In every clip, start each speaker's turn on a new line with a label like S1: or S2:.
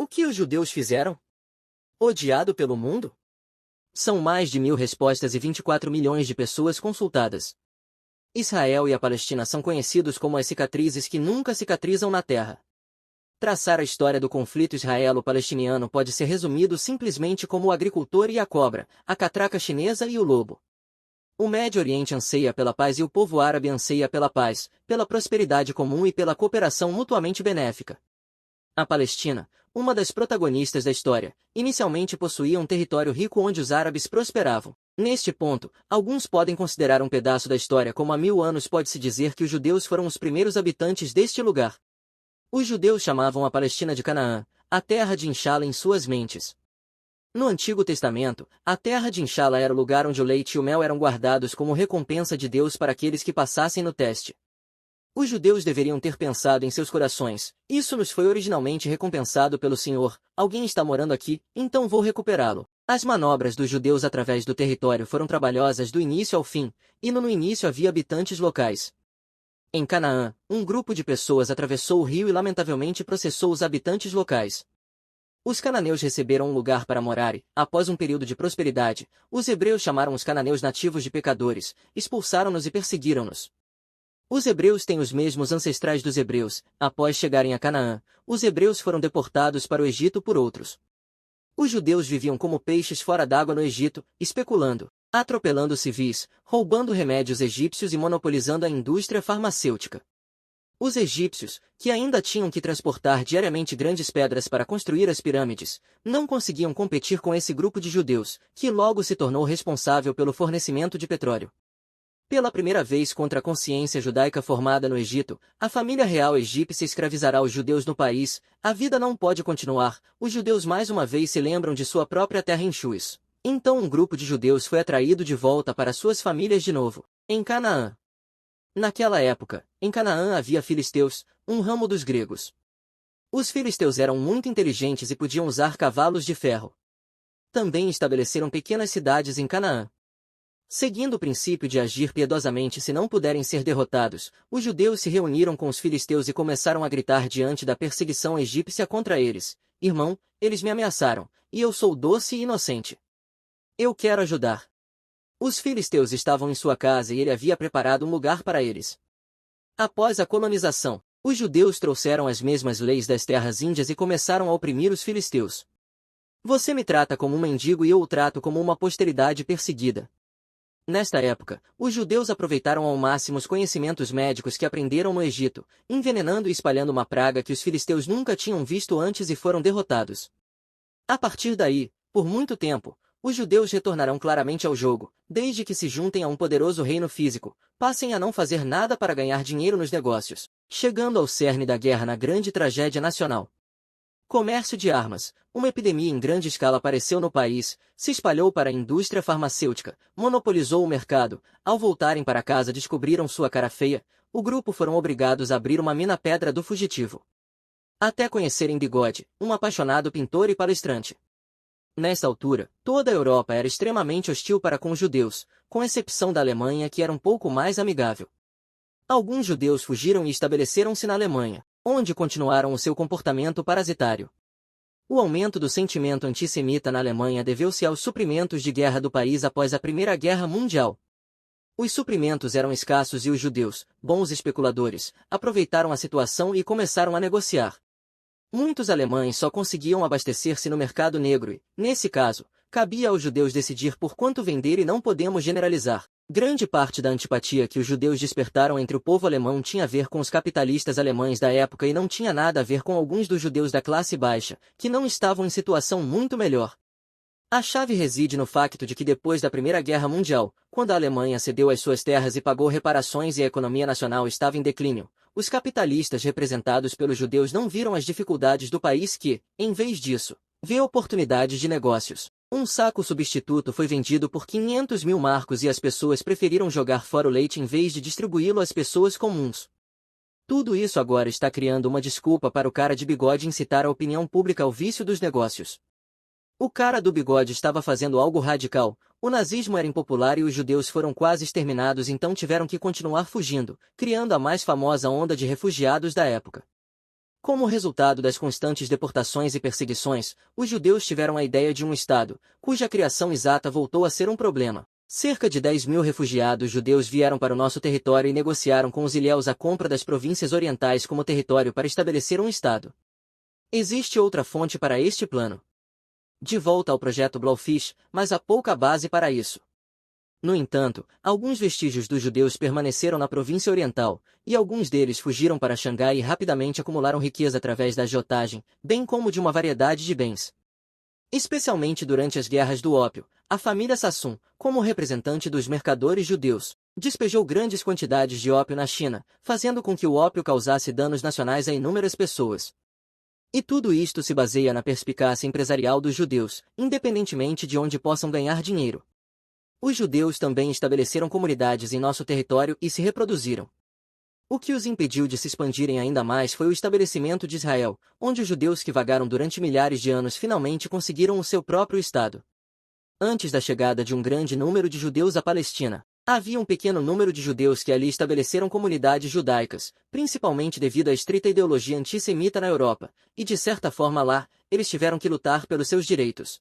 S1: que os judeus fizeram? Odiado pelo mundo? São mais de 1000 respostas e 24 milhões de pessoas consultadas. Israel e a Palestina são conhecidos como as cicatrizes que nunca cicatrizam na Terra. Traçar a história do conflito israelo-palestiniano pode ser resumido simplesmente como o agricultor e a cobra, a catraca chinesa e o lobo. O Médio Oriente anseia pela paz e o povo árabe anseia pela paz, pela prosperidade comum e pela cooperação mutuamente benéfica. A Palestina, uma das protagonistas da história, inicialmente possuía um território rico onde os árabes prosperavam. Neste ponto, alguns podem considerar um pedaço da história como há 1000 anos pode-se dizer que os judeus foram os primeiros habitantes deste lugar. Os judeus chamavam a Palestina de Canaã, a terra de Inxala em suas mentes. No Antigo Testamento, a terra de Inxala era o lugar onde o leite e o mel eram guardados como recompensa de Deus para aqueles que passassem no teste. Os judeus deveriam ter pensado em seus corações, isso nos foi originalmente recompensado pelo Senhor, alguém está morando aqui, então vou recuperá-lo. As manobras dos judeus através do território foram trabalhosas do início ao fim, e no início havia habitantes locais. Em Canaã, um grupo de pessoas atravessou o rio e lamentavelmente processou os habitantes locais. Os cananeus receberam um lugar para morar e, após um período de prosperidade, os hebreus chamaram os cananeus nativos de pecadores, expulsaram-nos e perseguiram-nos. Os hebreus têm os mesmos ancestrais dos hebreus. Após chegarem a Canaã, os hebreus foram deportados para o Egito por outros. Os judeus viviam como peixes fora d'água no Egito, especulando, atropelando civis, roubando remédios egípcios e monopolizando a indústria farmacêutica. Os egípcios, que ainda tinham que transportar diariamente grandes pedras para construir as pirâmides, não conseguiam competir com esse grupo de judeus, que logo se tornou responsável pelo fornecimento de petróleo. Pela primeira vez contra a consciência judaica formada no Egito, a família real egípcia escravizará os judeus no país. A vida não pode continuar, os judeus mais uma vez se lembram de sua própria terra em Xus. Então um grupo de judeus foi atraído de volta para suas famílias de novo, em Canaã. Naquela época, em Canaã havia filisteus, um ramo dos gregos. Os filisteus eram muito inteligentes e podiam usar cavalos de ferro. Também estabeleceram pequenas cidades em Canaã. Seguindo o princípio de agir piedosamente se não puderem ser derrotados, os judeus se reuniram com os filisteus e começaram a gritar diante da perseguição egípcia contra eles: Irmão, eles me ameaçaram, e eu sou doce e inocente. Eu quero ajudar. Os filisteus estavam em sua casa e ele havia preparado um lugar para eles. Após a colonização, os judeus trouxeram as mesmas leis das terras índias e começaram a oprimir os filisteus. Você me trata como um mendigo e eu o trato como uma posteridade perseguida. Nesta época, os judeus aproveitaram ao máximo os conhecimentos médicos que aprenderam no Egito, envenenando e espalhando uma praga que os filisteus nunca tinham visto antes e foram derrotados. A partir daí, por muito tempo, os judeus retornarão claramente ao jogo, desde que se juntem a um poderoso reino físico, passem a não fazer nada para ganhar dinheiro nos negócios, chegando ao cerne da guerra na grande tragédia nacional. Comércio de armas. Uma epidemia em grande escala apareceu no país, se espalhou para a indústria farmacêutica, monopolizou o mercado. Ao voltarem para casa descobriram sua cara feia, o grupo foram obrigados a abrir uma mina-pedra do fugitivo. Até conhecerem Bigode, um apaixonado pintor e palestrante. Nesta altura, toda a Europa era extremamente hostil para com os judeus, com exceção da Alemanha que era um pouco mais amigável. Alguns judeus fugiram e estabeleceram-se na Alemanha, onde continuaram o seu comportamento parasitário. O aumento do sentimento antissemita na Alemanha deveu-se aos suprimentos de guerra do país após a Primeira Guerra Mundial. Os suprimentos eram escassos e os judeus, bons especuladores, aproveitaram a situação e começaram a negociar. Muitos alemães só conseguiam abastecer-se no mercado negro e, nesse caso, cabia aos judeus decidir por quanto vender e não podemos generalizar. Grande parte da antipatia que os judeus despertaram entre o povo alemão tinha a ver com os capitalistas alemães da época e não tinha nada a ver com alguns dos judeus da classe baixa, que não estavam em situação muito melhor. A chave reside no facto de que depois da Primeira Guerra Mundial, quando a Alemanha cedeu as suas terras e pagou reparações e a economia nacional estava em declínio, os capitalistas representados pelos judeus não viram as dificuldades do país que, em vez disso, vê oportunidades de negócios. Um saco substituto foi vendido por 500 mil marcos e as pessoas preferiram jogar fora o leite em vez de distribuí-lo às pessoas comuns. Tudo isso agora está criando uma desculpa para o cara de bigode incitar a opinião pública ao vício dos negócios. O cara do bigode estava fazendo algo radical, o nazismo era impopular e os judeus foram quase exterminados, então tiveram que continuar fugindo, criando a mais famosa onda de refugiados da época. Como resultado das constantes deportações e perseguições, os judeus tiveram a ideia de um Estado, cuja criação exata voltou a ser um problema. Cerca de 10 mil refugiados judeus vieram para o nosso território e negociaram com os ilhéus a compra das províncias orientais como território para estabelecer um Estado. Existe outra fonte para este plano. De volta ao projeto Blaufisch, mas há pouca base para isso. No entanto, alguns vestígios dos judeus permaneceram na província oriental, e alguns deles fugiram para Xangai e rapidamente acumularam riqueza através da agiotagem, bem como de uma variedade de bens. Especialmente durante as guerras do ópio, a família Sassoon, como representante dos mercadores judeus, despejou grandes quantidades de ópio na China, fazendo com que o ópio causasse danos nacionais a inúmeras pessoas. E tudo isto se baseia na perspicácia empresarial dos judeus, independentemente de onde possam ganhar dinheiro. Os judeus também estabeleceram comunidades em nosso território e se reproduziram. O que os impediu de se expandirem ainda mais foi o estabelecimento de Israel, onde os judeus que vagaram durante milhares de anos finalmente conseguiram o seu próprio Estado. Antes da chegada de um grande número de judeus à Palestina, havia um pequeno número de judeus que ali estabeleceram comunidades judaicas, principalmente devido à estrita ideologia antissemita na Europa, e de certa forma lá, eles tiveram que lutar pelos seus direitos.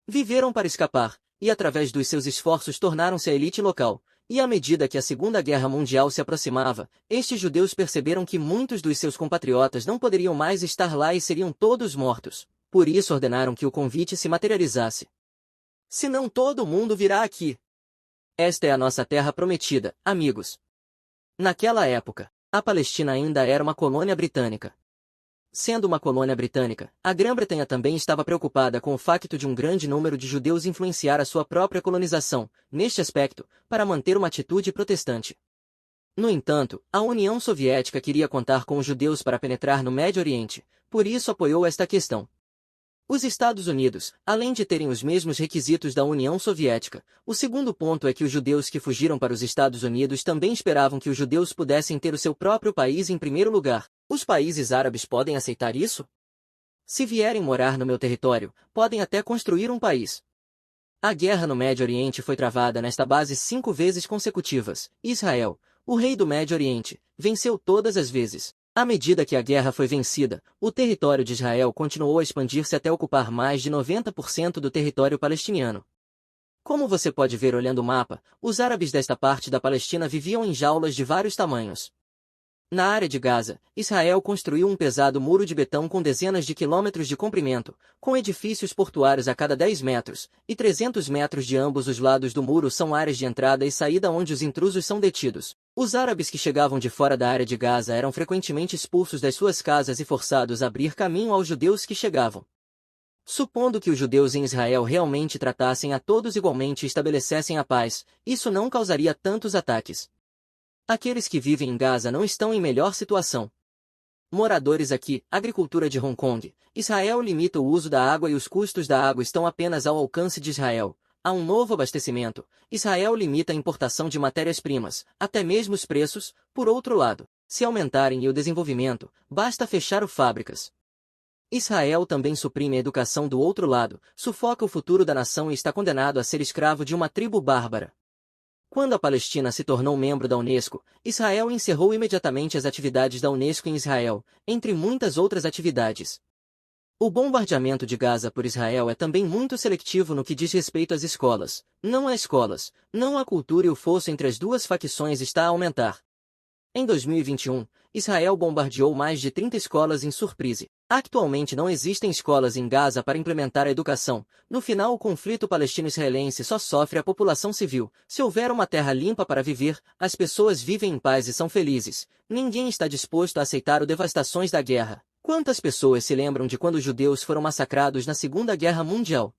S1: Viveram para escapar, e através dos seus esforços tornaram-se a elite local, e à medida que a Segunda Guerra Mundial se aproximava, estes judeus perceberam que muitos dos seus compatriotas não poderiam mais estar lá e seriam todos mortos, por isso ordenaram que o convite se materializasse. Senão todo mundo virá aqui. Esta é a nossa terra prometida, amigos. Naquela época, a Palestina ainda era uma colônia britânica. Sendo uma colônia britânica, a Grã-Bretanha também estava preocupada com o facto de um grande número de judeus influenciar a sua própria colonização, neste aspecto, para manter uma atitude protestante. No entanto, a União Soviética queria contar com os judeus para penetrar no Médio Oriente, por isso apoiou esta questão. Os Estados Unidos, além de terem os mesmos requisitos da União Soviética, o segundo ponto é que os judeus que fugiram para os Estados Unidos também esperavam que os judeus pudessem ter o seu próprio país em primeiro lugar. Os países árabes podem aceitar isso? Se vierem morar no meu território, podem até construir um país. A guerra no Médio Oriente foi travada nesta base 5 vezes consecutivas. Israel, o rei do Médio Oriente, venceu todas as vezes. À medida que a guerra foi vencida, o território de Israel continuou a expandir-se até ocupar mais de 90% do território palestiniano. Como você pode ver olhando o mapa, os árabes desta parte da Palestina viviam em jaulas de vários tamanhos. Na área de Gaza, Israel construiu um pesado muro de betão com dezenas de quilômetros de comprimento, com edifícios portuários a cada 10 metros, e 300 metros de ambos os lados do muro são áreas de entrada e saída onde os intrusos são detidos. Os árabes que chegavam de fora da área de Gaza eram frequentemente expulsos das suas casas e forçados a abrir caminho aos judeus que chegavam. Supondo que os judeus em Israel realmente tratassem a todos igualmente e estabelecessem a paz, isso não causaria tantos ataques. Aqueles que vivem em Gaza não estão em melhor situação. Moradores aqui, agricultura de Hong Kong, Israel limita o uso da água e os custos da água estão apenas ao alcance de Israel. Há um novo abastecimento. Israel limita a importação de matérias-primas, até mesmo os preços, por outro lado, se aumentarem e o desenvolvimento, basta fechar fábricas. Israel também suprime a educação do outro lado, sufoca o futuro da nação e está condenado a ser escravo de uma tribo bárbara. Quando a Palestina se tornou membro da Unesco, Israel encerrou imediatamente as atividades da Unesco em Israel, entre muitas outras atividades. O bombardeamento de Gaza por Israel é também muito seletivo no que diz respeito às escolas. Não há escolas, não há cultura e o fosso entre as duas facções está a aumentar. Em 2021, Israel bombardeou mais de 30 escolas em Surprise. Atualmente não existem escolas em Gaza para implementar a educação. No final, o conflito palestino-israelense só sofre a população civil. Se houver uma terra limpa para viver, as pessoas vivem em paz e são felizes. Ninguém está disposto a aceitar as devastações da guerra. Quantas pessoas se lembram de quando os judeus foram massacrados na Segunda Guerra Mundial?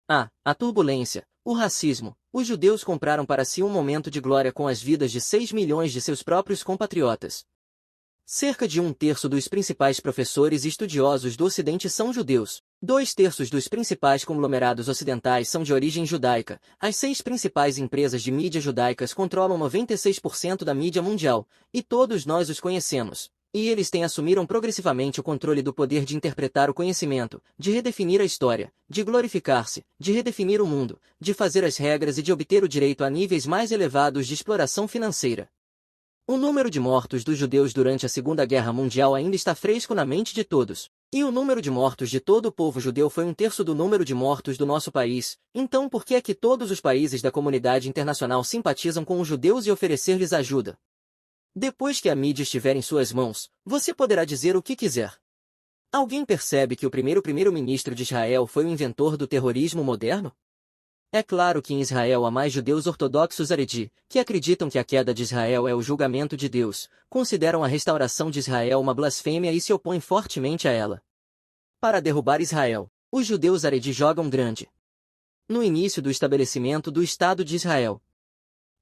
S1: A turbulência, o racismo. Os judeus compraram para si um momento de glória com as vidas de 6 milhões de seus próprios compatriotas. Cerca de 1/3 dos principais professores e estudiosos do Ocidente são judeus. 2/3 dos principais conglomerados ocidentais são de origem judaica. As 6 principais empresas de mídia judaicas controlam 96% da mídia mundial, e todos nós os conhecemos. E eles assumiram progressivamente o controle do poder de interpretar o conhecimento, de redefinir a história, de glorificar-se, de redefinir o mundo, de fazer as regras e de obter o direito a níveis mais elevados de exploração financeira. O número de mortos dos judeus durante a Segunda Guerra Mundial ainda está fresco na mente de todos. E o número de mortos de todo o povo judeu foi 1/3 do número de mortos do nosso país. Então por que é que todos os países da comunidade internacional simpatizam com os judeus e oferecer-lhes ajuda? Depois que a mídia estiver em suas mãos, você poderá dizer o que quiser. Alguém percebe que o primeiro primeiro-ministro de Israel foi o inventor do terrorismo moderno? É claro que em Israel há mais judeus ortodoxos Haredi, que acreditam que a queda de Israel é o julgamento de Deus, consideram a restauração de Israel uma blasfêmia e se opõem fortemente a ela. Para derrubar Israel, os judeus Haredi jogam grande. No início do estabelecimento do Estado de Israel,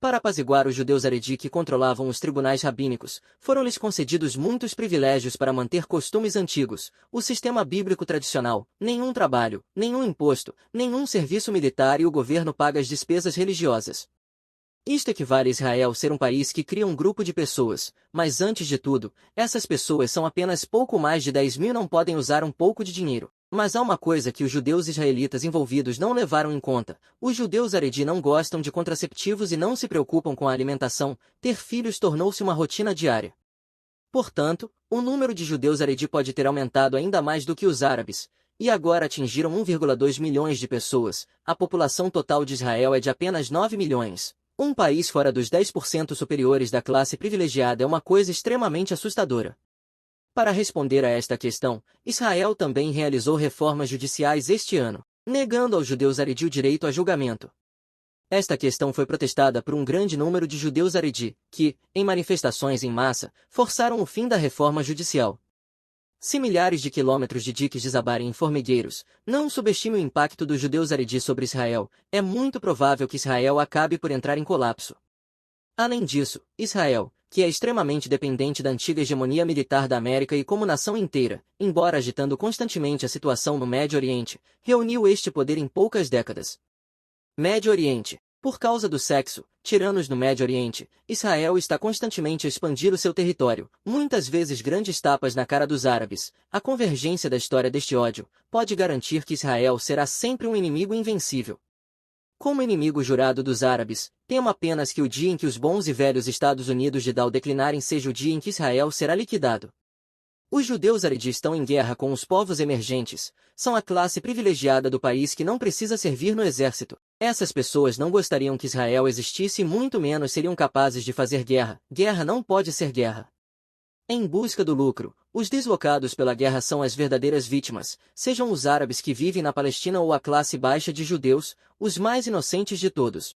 S1: para apaziguar os judeus Haredi que controlavam os tribunais rabínicos, foram-lhes concedidos muitos privilégios para manter costumes antigos, o sistema bíblico tradicional, nenhum trabalho, nenhum imposto, nenhum serviço militar e o governo paga as despesas religiosas. Isto equivale a Israel ser um país que cria um grupo de pessoas, mas antes de tudo, essas pessoas são apenas pouco mais de 10 mil e não podem usar um pouco de dinheiro. Mas há uma coisa que os judeus israelitas envolvidos não levaram em conta. Os judeus Haredi não gostam de contraceptivos e não se preocupam com a alimentação. Ter filhos tornou-se uma rotina diária. Portanto, o número de judeus Haredi pode ter aumentado ainda mais do que os árabes, e agora atingiram 1,2 milhões de pessoas. A população total de Israel é de apenas 9 milhões. Um país fora dos 10% superiores da classe privilegiada é uma coisa extremamente assustadora. Para responder a esta questão, Israel também realizou reformas judiciais este ano, negando aos judeus Haredi o direito a julgamento. Esta questão foi protestada por um grande número de judeus Haredi, que, em manifestações em massa, forçaram o fim da reforma judicial. Se milhares de quilômetros de diques desabarem em formigueiros, não subestime o impacto dos judeus Haredi sobre Israel, é muito provável que Israel acabe por entrar em colapso. Além disso, Israel, que é extremamente dependente da antiga hegemonia militar da América e como nação inteira, embora agitando constantemente a situação no Médio Oriente, reuniu este poder em poucas décadas. Médio Oriente. Por causa do sexo, tiranos no Médio Oriente, Israel está constantemente a expandir o seu território, muitas vezes grandes tapas na cara dos árabes. A convergência da história deste ódio pode garantir que Israel será sempre um inimigo invencível. Como inimigo jurado dos árabes, temo apenas que o dia em que os bons e velhos Estados Unidos de Dal declinarem seja o dia em que Israel será liquidado. Os judeus Haredi estão em guerra com os povos emergentes, são a classe privilegiada do país que não precisa servir no exército. Essas pessoas não gostariam que Israel existisse e muito menos seriam capazes de fazer guerra. Guerra não pode ser guerra. Em busca do lucro, os deslocados pela guerra são as verdadeiras vítimas, sejam os árabes que vivem na Palestina ou a classe baixa de judeus, os mais inocentes de todos.